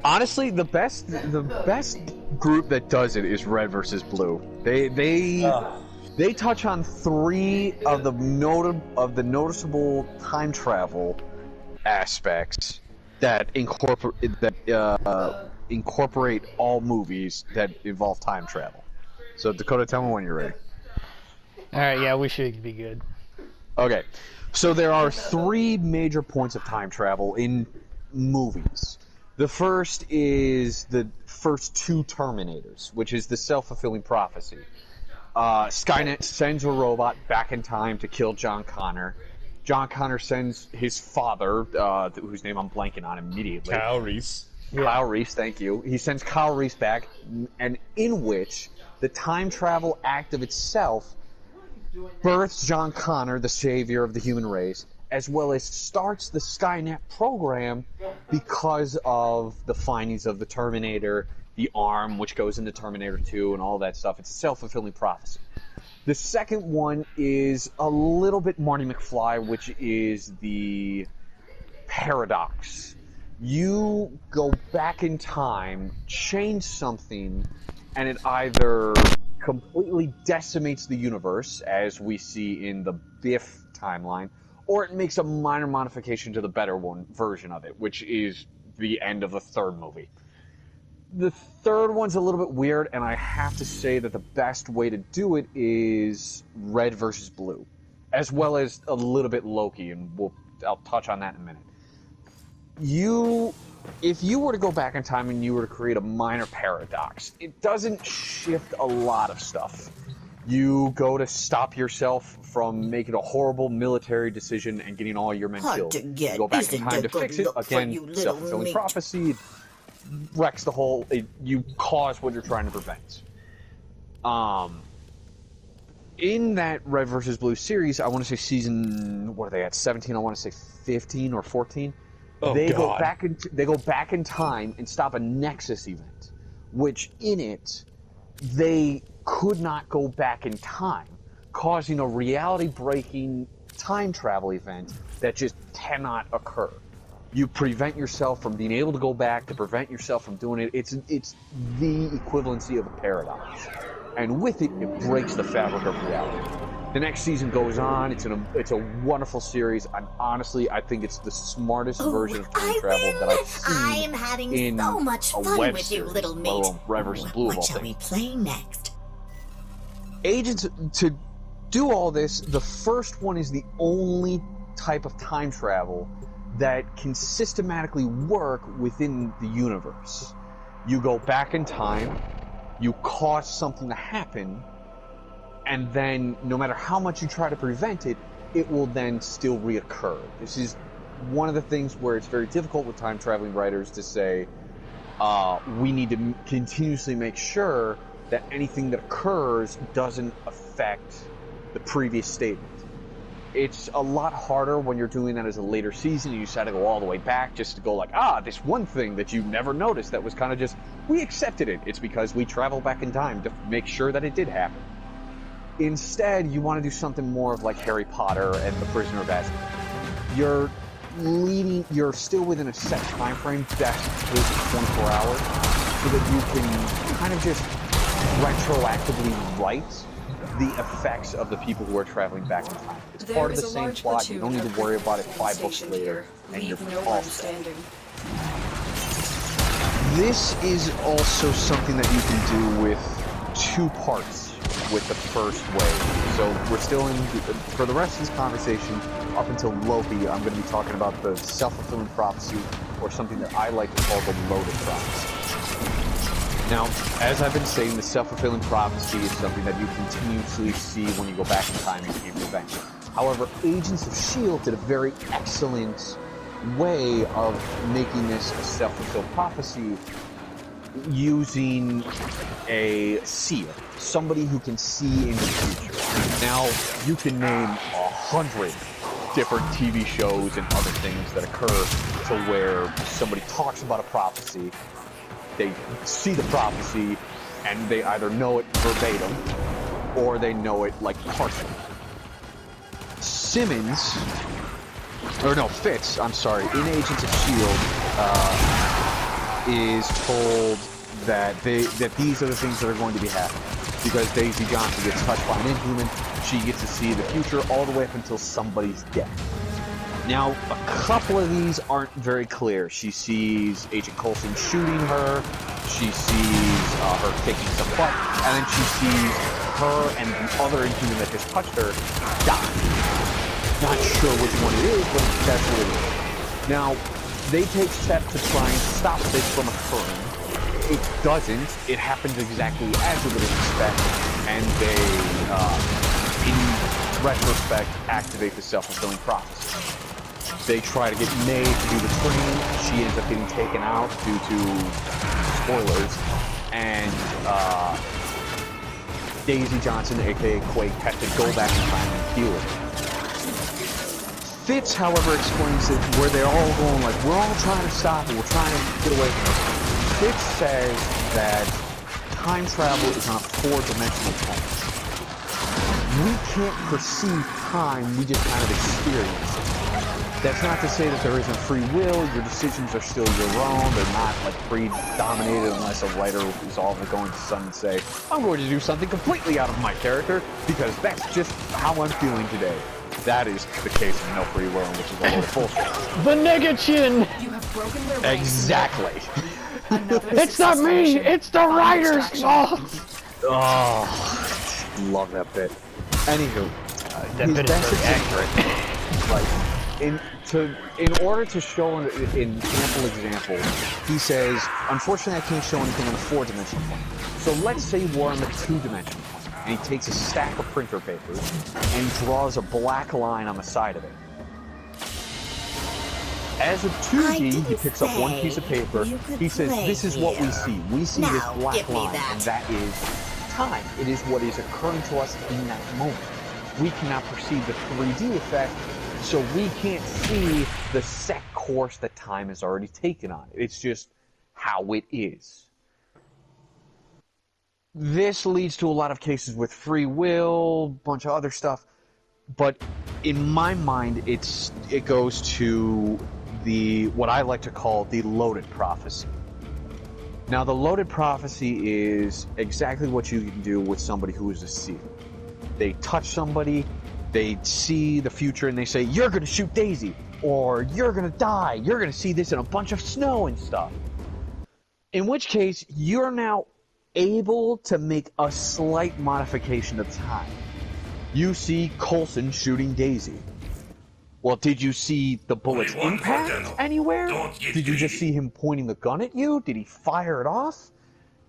Honestly, the best group that does it is Red versus Blue. They touch on three of the noticeable time travel aspects that incorporate all movies that involve time travel. So Dakota, tell me when you're ready. All right, yeah, we should be good. Okay, so there are three major points of time travel in movies. The first is the first two Terminators, which is the self-fulfilling prophecy. Skynet sends a robot back in time to kill John Connor. John Connor sends his father, whose name I'm blanking on immediately. Kyle Reese. Kyle Reese, thank you. He sends Kyle Reese back, and in which the time travel act of itself births John Connor, the savior of the human race, as well as starts the Skynet program because of the findings of the Terminator, the arm, which goes into Terminator 2, and all that stuff. It's a self-fulfilling prophecy. The second one is a little bit Marty McFly, which is the paradox. You go back in time, change something, and it either completely decimates the universe, as we see in the Biff timeline, or it makes a minor modification to the better version of it, which is the end of the third movie. The third one's a little bit weird, and I have to say that the best way to do it is Red versus Blue, as well as a little bit Loki, and I'll touch on that in a minute. If you were to go back in time and you were to create a minor paradox, it doesn't shift a lot of stuff. You go to stop yourself from making a horrible military decision and getting all your men killed. You go back in time to fix it. Again, self-fulfilling prophecy. Wrecks the whole. You cause what you're trying to prevent. In that Red versus Blue series, I want to say season, what are they at, 17? I want to say 15 or 14. They go back in time and stop a Nexus event, which in it they could not go back in time, causing a reality-breaking time travel event that just cannot occur. You prevent yourself from being able to go back, to prevent yourself from doing it. It's the equivalency of a paradox. And with it, it breaks the fabric of reality. The next season goes on. It's a wonderful series. And honestly, I think it's the smartest version of time travel that I've seen. I am having so much fun with you, little mate. Red versus Blue of all What shall things. we play next? Agents, to do all this, the first one is the only type of time travel that can systematically work within the universe. You go back in time, you cause something to happen, and then no matter how much you try to prevent it, it will then still reoccur. This is one of the things where it's very difficult with time traveling writers to say, we need to continuously make sure that anything that occurs doesn't affect the previous statement. It's a lot harder when you're doing that as a later season. You just had to go all the way back just to go like, this one thing that you never noticed that was kind of just, we accepted it. It's because we travel back in time to make sure that it did happen. Instead, you want to do something more of like Harry Potter and The Prisoner of Azkaban. You're still within a set time frame, best case of 24 hours, so that you can kind of just retroactively write the effects of the people who are traveling back in time. It's part of the same plot. You don't need to worry about it 5 books later, and you're all set. This is also something that you can do with 2 parts with the first wave. So we're still in, for the rest of this conversation, up until Loki, I'm going to be talking about the self-fulfilling prophecy, or something that I like to call the loaded prophecy. Now, as I've been saying, the self-fulfilling prophecy is something that you continuously see when you go back in time and can't prevent it. However, Agents of S.H.I.E.L.D. did a very excellent way of making this a self-fulfilled prophecy using a seer, somebody who can see in the future. Now, you can name 100 different TV shows and other things that occur to where somebody talks about a prophecy, they see the prophecy, and they either know it verbatim, or they know it like partially. Fitz, I'm sorry, in Agents of S.H.I.E.L.D., is told that these are the things that are going to be happening. Because Daisy Johnson gets touched by an Inhuman, she gets to see the future all the way up until somebody's dead. Now, a couple of these aren't very clear. She sees Agent Coulson shooting her, she sees her kicking some butt, and then she sees her and the other Inhuman that just touched her die. Not sure which one it is, but that's what it is. Now, they take steps to try and stop this from occurring. It doesn't. It happens exactly as you would expect, and they, in retrospect, activate the self-fulfilling prophecy. They try to get May to do the training. She ends up getting taken out due to spoilers, and Daisy Johnson, aka Quake, has to go back in time and heal her. Fitz, however, explains it where they're all going like, we're all trying to stop it, we're trying to get away from it. Fitz says that time travel is on a four-dimensional plane. We can't perceive time, we just kind of experience it. That's not to say that there isn't free will, your decisions are still your own, they're not like predominated unless a writer is all going to sun and say, I'm going to do something completely out of my character, because that's just how I'm feeling today. That is the case of no free will, which is a load of bullshit. The negation! You have broken their ranks. Exactly. It's not me, it's the writer's fault! Oh, love that bit. Anywho, that bit is very accurate. Like, in order to show an ample example, he says, unfortunately I can't show anything on the four-dimensional plane. So let's say we're on the two-dimensional plane. And he takes a stack of printer papers and draws a black line on the side of it. As a 2D, he picks up one piece of paper, he says, this is what we see. We see this black line, and that is time. It is what is occurring to us in that moment. We cannot perceive the 3D effect, so we can't see the set course that time has already taken on it. It's just how it is. This leads to a lot of cases with free will, bunch of other stuff, but in my mind, it goes to what I like to call the loaded prophecy. Now, the loaded prophecy is exactly what you can do with somebody who is a seer. They touch somebody, they see the future, and they say, you're going to shoot Daisy, or you're going to die, you're going to see this in a bunch of snow and stuff. In which case, you're now able to make a slight modification of time. You see Coulson shooting Daisy. Well, did you see the bullet's impact anywhere? Did you just see him pointing the gun at you? Did he fire it off?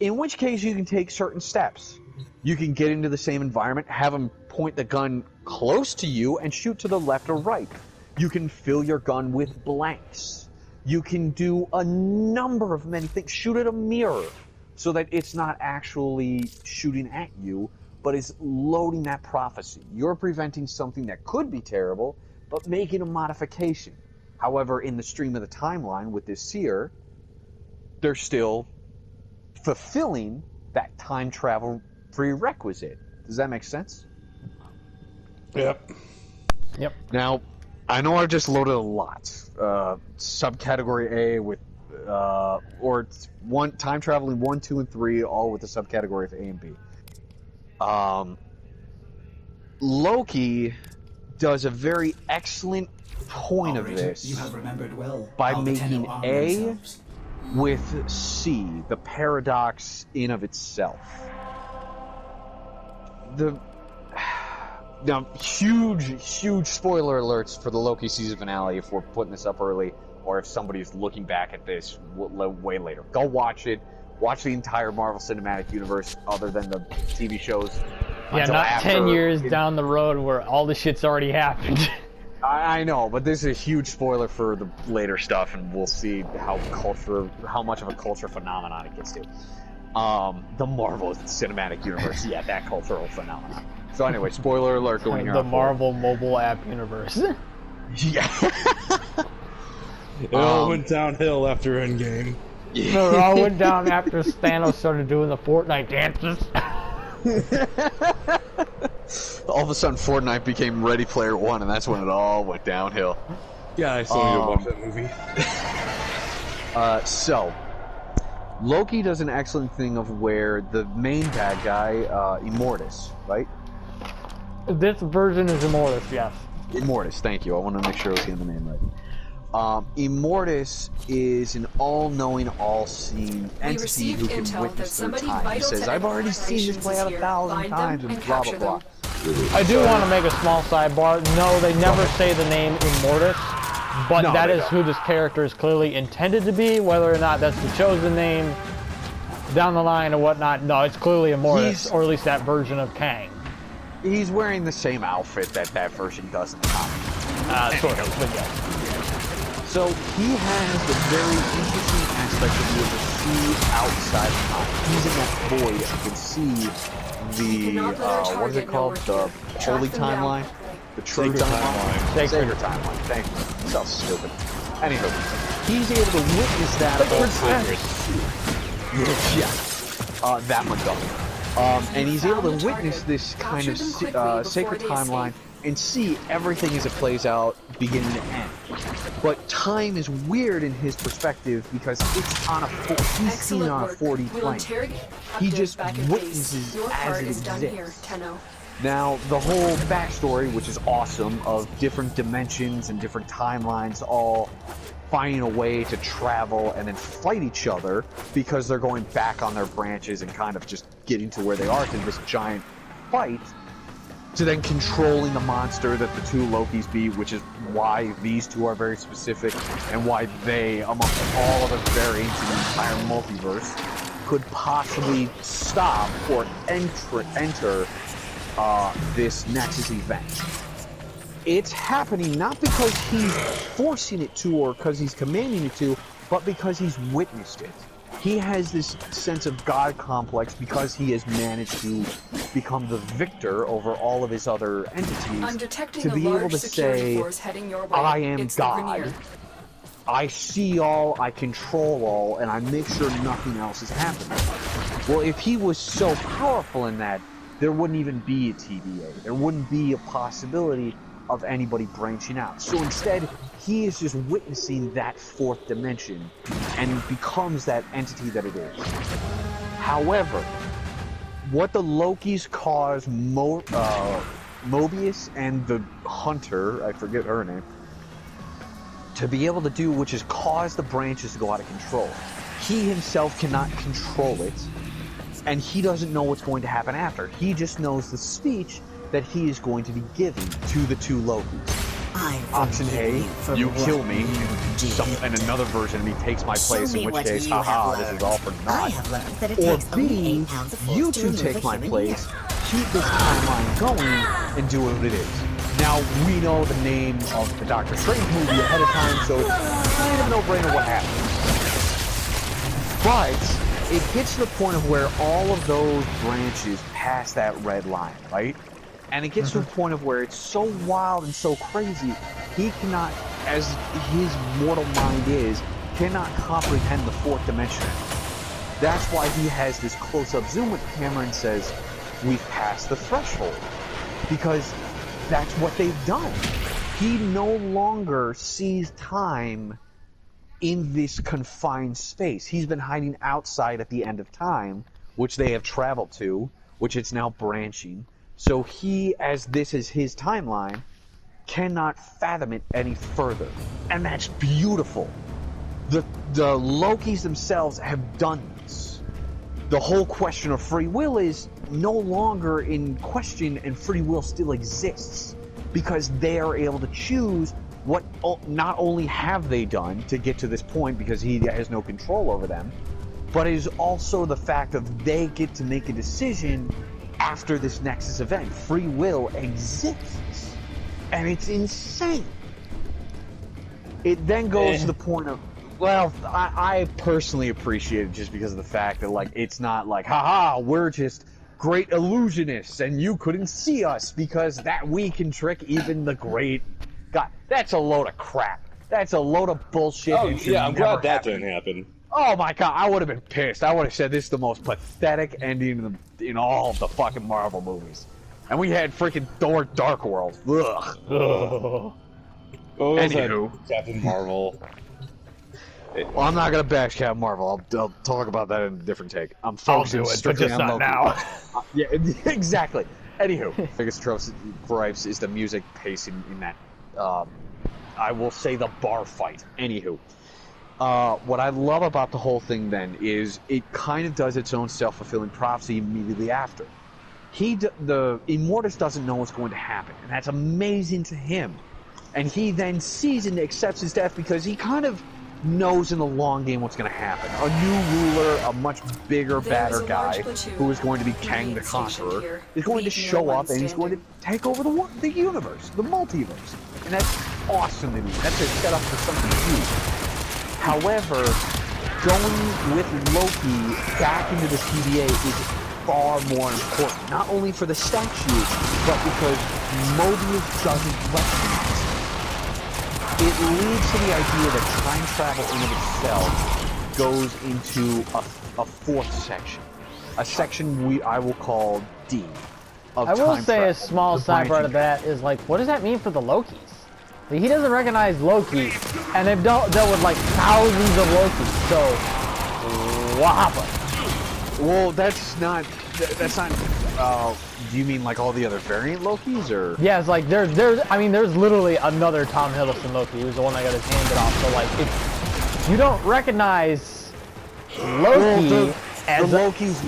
In which case, you can take certain steps. You can get into the same environment, have him point the gun close to you, and shoot to the left or right. You can fill your gun with blanks. You can do a number of many things. Shoot at a mirror, so that it's not actually shooting at you, but is loading that prophecy. You're preventing something that could be terrible, but making a modification. However, in the stream of the timeline with this seer, they're still fulfilling that time travel prerequisite. Does that make sense? Yep. Now, I know I've just loaded a lot. Subcategory A with or it's time traveling 1, 2, and 3, all with the subcategory of A and B. Loki does a very excellent point of this you have remembered well by making A with C, the paradox in of itself. Now, huge spoiler alerts for the Loki season finale if we're putting this up early, or if somebody's looking back at this way later. Go watch it. Watch the entire Marvel Cinematic Universe, other than the TV shows. Yeah, not 10 years down the road where all the shit's already happened. I know, but this is a huge spoiler for the later stuff, and we'll see how much of a culture phenomenon it gets to. The Marvel Cinematic Universe, yeah, that cultural phenomenon. So anyway, spoiler alert going here. The Marvel mobile app universe. Yeah. It all went downhill after Endgame. Yeah. No, it all went down after Thanos started doing the Fortnite dances. All of a sudden, Fortnite became Ready Player One, and that's when it all went downhill. Yeah, I still need to watch that movie. So, Loki does an excellent thing of where the main bad guy, Immortus, right? This version is Immortus, yes. Immortus, thank you. I want to make sure I was getting the name right. Immortus is an all-knowing, all-seeing entity who can witness their time. He says, I've already seen this play out 1,000 times, and blah, blah, blah. I do want to make a small sidebar. No, they never say the name Immortus, but No, that they is don't. who this character is clearly intended to be. Whether or not that's the chosen name down the line or whatnot, no, it's clearly Immortus, or at least that version of Kang. He's wearing the same outfit that version does in the comic. Sort of, but yeah. So he has the very interesting aspect of being able to see outside of time. He's in that void and can see the, what is it called? The holy timeline? The true timeline? Sacred timeline. Thank you. So stupid. Anywho, he's able to witness that yeah. That Madonna. And he's able to witness this kind of sacred timeline and see everything as it plays out, beginning to end. But time is weird in his perspective because it's on he's seen it on a 4D plane. He just witnesses as it exists. Now, the whole backstory, which is awesome, of different dimensions and different timelines all finding a way to travel and then fight each other because they're going back on their branches and kind of just getting to where they are to this giant fight, to then controlling the monster that the two Lokis be, which is why these two are very specific and why they, amongst all of the variants in the entire multiverse, could possibly stop or enter this Nexus event. It's happening not because he's forcing it to or because he's commanding it to, but because he's witnessed it. He has this sense of God complex because he has managed to become the victor over all of his other entities, to be able to say, I am God. I see all, I control all, and I make sure nothing else is happening. Well, if he was so powerful in that, there wouldn't even be a TVA. There wouldn't be a possibility of anybody branching out. So instead, he is just witnessing that fourth dimension and becomes that entity that it is. However, what the Lokis cause Mobius and the Hunter, I forget her name, to be able to do, which is cause the branches to go out of control. He himself cannot control it, and he doesn't know what's going to happen after. He just knows the speech that he is going to be giving to the two Lokis. Option A, you kill me, and another version of me takes my place, in which case, haha, this is all for naught. Or B, you two take my place, keep this timeline going, and do what it is. Now, we know the name of the Doctor Strange movie ahead of time, so it's kind of a no-brainer what happens. But it gets to the point of where all of those branches pass that red line, right? And it gets to a point of where it's so wild and so crazy, he cannot, as his mortal mind is, cannot comprehend the fourth dimension. That's why he has this close-up zoom with the camera and says, we've passed the threshold. Because that's what they've done. He no longer sees time in this confined space. He's been hiding outside at the end of time, which they have traveled to, which it's now branching. So he, as this is his timeline, cannot fathom it any further. And that's beautiful. The Lokis themselves have done this. The whole question of free will is no longer in question, and free will still exists. Because they are able to choose what not only have they done to get to this point, because he has no control over them, but it is also the fact of they get to make a decision after this Nexus event. Free will exists. And it's insane. It then goes to the point of, well, I personally appreciate it just because of the fact that, like, it's not like, haha, we're just great illusionists and you couldn't see us because that we can trick even the great God. That's a load of crap. That's a load of bullshit. Oh, yeah, I'm glad that didn't happen. Oh my God, I would have been pissed. I would have said this is the most pathetic ending in all of the fucking Marvel movies. And we had freaking Thor Dark World. Ugh. Oh, Anywho. Captain Marvel. Well, I'm not gonna bash Captain Marvel. I'll talk about that in a different take. I'm I'll focusing do it, but strictly just on not Loki. now. Yeah, exactly. Anywho, biggest gripes is the music pacing in that. I will say the bar fight. Anywho, what I love about the whole thing then is it kind of does its own self-fulfilling prophecy immediately after. The Immortus doesn't know what's going to happen, and that's amazing to him. And he then sees and accepts his death because he kind of knows in the long game what's going to happen. A new ruler, a much bigger, badder guy, who is going to be Kang the Conqueror, is going to show up and he's going to take over the universe, the multiverse. And that's awesome to me. That's a setup for something huge. However, going with Loki back into the TVA is far more important. Not only for the statue, but because Mobius doesn't recognize it. It leads to the idea that time travel in of itself goes into a fourth section. A section I will call D. I will say a small side part of that is like, what does that mean for the Lokis? Like, he doesn't recognize Loki, and they've dealt with like thousands of Lokis, so what happened? Well, that's not, do you mean like all the other variant Lokis, or? Yeah, it's like, there's literally another Tom Hiddleston Loki, who's the one that got his hand bit off, so like, if you don't recognize Loki as the Lokis,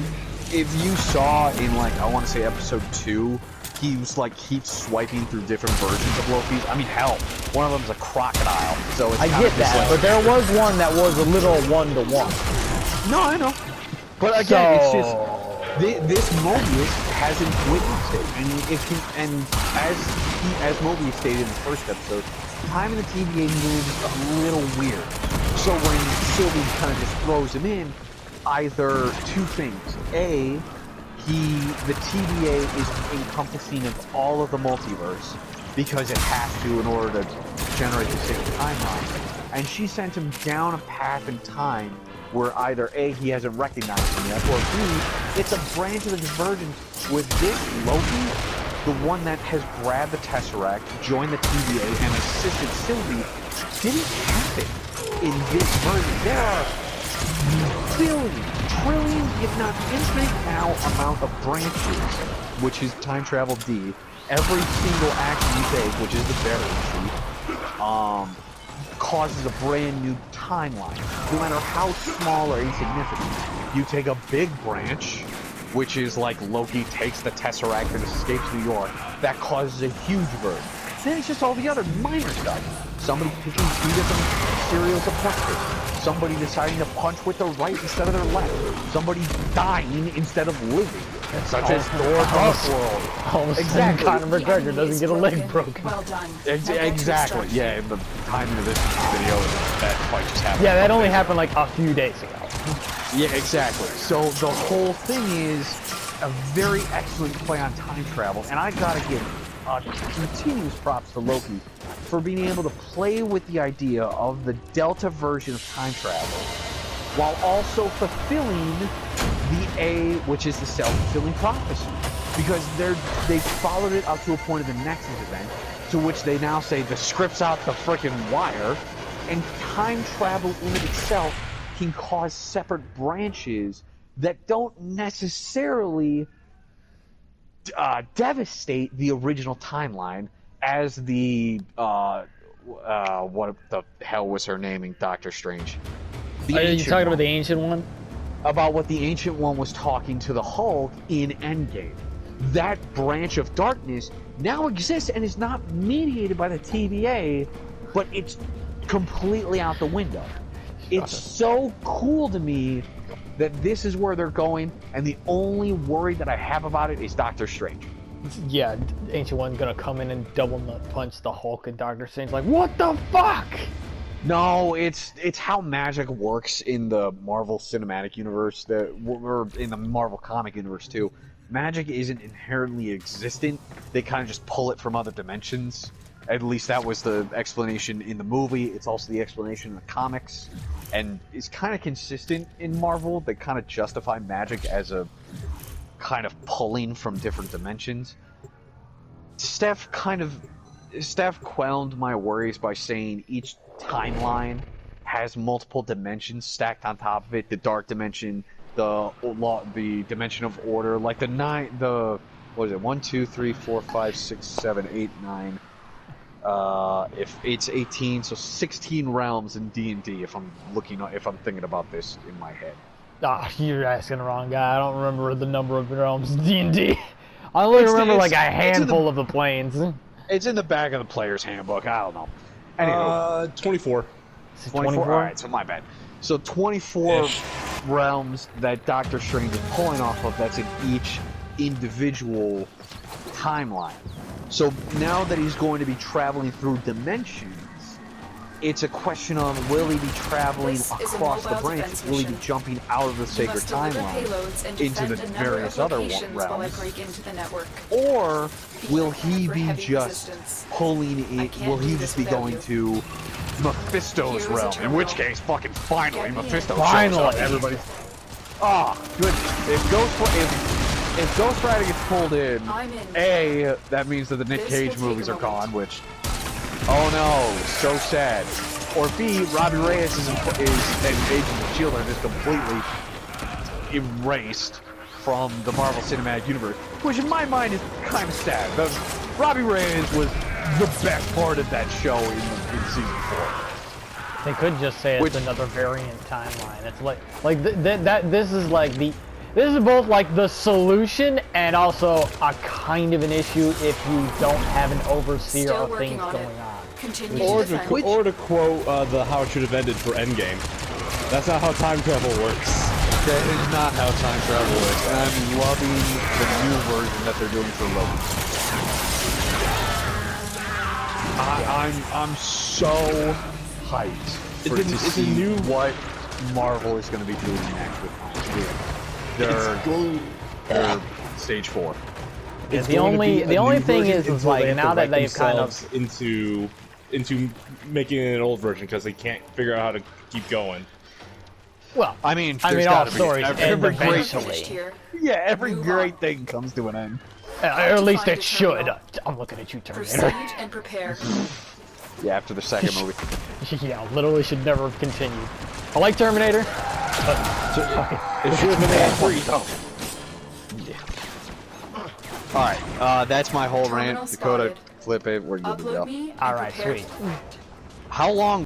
if you saw in like, I want to say episode 2, he was like keeps swiping through different versions of Lokis. I mean, hell, one of them's a crocodile, so it's I get that, like, but there was one that was a little one-to-one. No, I know. But again, it's just this Mobius hasn't witnessed it, and as Mobius stated in the first episode, time in the TVA moves a little weird. So when Sylvie kind of just throws him in, either two things: A, the TVA is encompassing of all of the multiverse because it has to in order to generate the sixth timeline, and she sent him down a path in time where either A, he hasn't recognized him yet, or B, it's a branch of the divergence with this Loki, the one that has grabbed the Tesseract, joined the TVA, and assisted Sylvie, didn't happen in this version. There are billions, trillions, if not infinite now amount of branches, which is time travel D. Every single action you take, which is the variancy, causes a brand new timeline. No matter how small or insignificant, you take a big branch, which is like Loki takes the Tesseract and escapes New York, that causes a huge version. Then it's just all the other minor stuff. Somebody picking 2 different cereals of punch. Somebody deciding to punch with their right instead of their left. Somebody dying instead of living. Such as Thor Dark World. Almost exactly. Conor McGregor doesn't get a leg broken. Well done. Exactly. Yeah, in the timing of this video, that fight just happened. Yeah, that only happened like a few days ago. Yeah, exactly. So the whole thing is a very excellent play on time travel, and I gotta give continuous props to Loki for being able to play with the idea of the Delta version of time travel, while also fulfilling the A, which is the self-fulfilling prophecy, because they followed it up to a point of the Nexus event, to which they now say the script's out the frickin' wire, and time travel in of itself can cause separate branches that don't necessarily devastate the original timeline, as the what the hell was her naming Doctor Strange? Are you talking about the Ancient One? About what the Ancient One was talking to the Hulk in Endgame. That branch of darkness now exists and is not mediated by the TVA, but it's completely out the window. It's so cool to me that this is where they're going, and the only worry that I have about it is Doctor Strange. Yeah, Ancient One's gonna come in and double nut punch the Hulk, and Doctor Strange like, what the fuck? No, it's how magic works in the Marvel Cinematic Universe, or in the Marvel comic universe too. Magic isn't inherently existent. They kind of just pull it from other dimensions. At least that was the explanation in the movie. It's also the explanation in the comics. And it's kind of consistent in Marvel. They kind of justify magic as a kind of pulling from different dimensions. Steph quelled my worries by saying each timeline has multiple dimensions stacked on top of it. The dark dimension, the dimension of order, like what is it? 1, 2, 3, 4, 5, 6, 7, 8, 9. If it's 18, so 16 realms in D&D. If I'm thinking about this in my head. Ah, you're asking the wrong guy. I don't remember the number of realms in D&D. I only remember like a handful of the planes. It's in the back of the player's handbook. I don't know. Anyway, 24. 24? Alright, so my bad. So 24 realms that Doctor Strange is pulling off of, that's in each individual timeline. So now that he's going to be traveling through dimensions, it's a question of, will he be traveling across the branch? Will he be jumping out of the sacred timeline into the various other realms? Or will he be just pulling it? Will he just be going to Mephisto's realm? In which case, fucking finally, Mephisto shows up. Everybody's... Oh, goodness. If Ghost Rider gets pulled in, A, that means that the Nick Cage movies are gone, which... Oh no, so sad. Or B, Robbie Reyes and Agents of S.H.I.E.L.D. are just completely erased from the Marvel Cinematic Universe, which in my mind is kind of sad. Robbie Reyes was the best part of that show in season 4. They could just say it's another variant timeline. It's like this is like this is both like the solution and also a kind of an issue if you don't have an overseer of things going on. Or to quote the how it should have ended for Endgame. That's not how time travel works. That is not how time travel works. And I'm loving the new version that they're doing for Loki. I'm so hyped to see what Marvel is going to be doing next with their stage 4. The only thing is like now that they've kind of into making an old version because they can't figure out how to keep going. Well, I mean all stories end eventually. Yeah, every great thing comes to an end. Or at least it should. I'm looking at you, Terminator. Proceed and prepare. Yeah, after the second movie. Yeah, literally should never have continued. I like Terminator, but It should have been ad-free. Yeah. Alright, that's my whole rant. Dakota, flip it, we're good to go. Alright, sweet. How long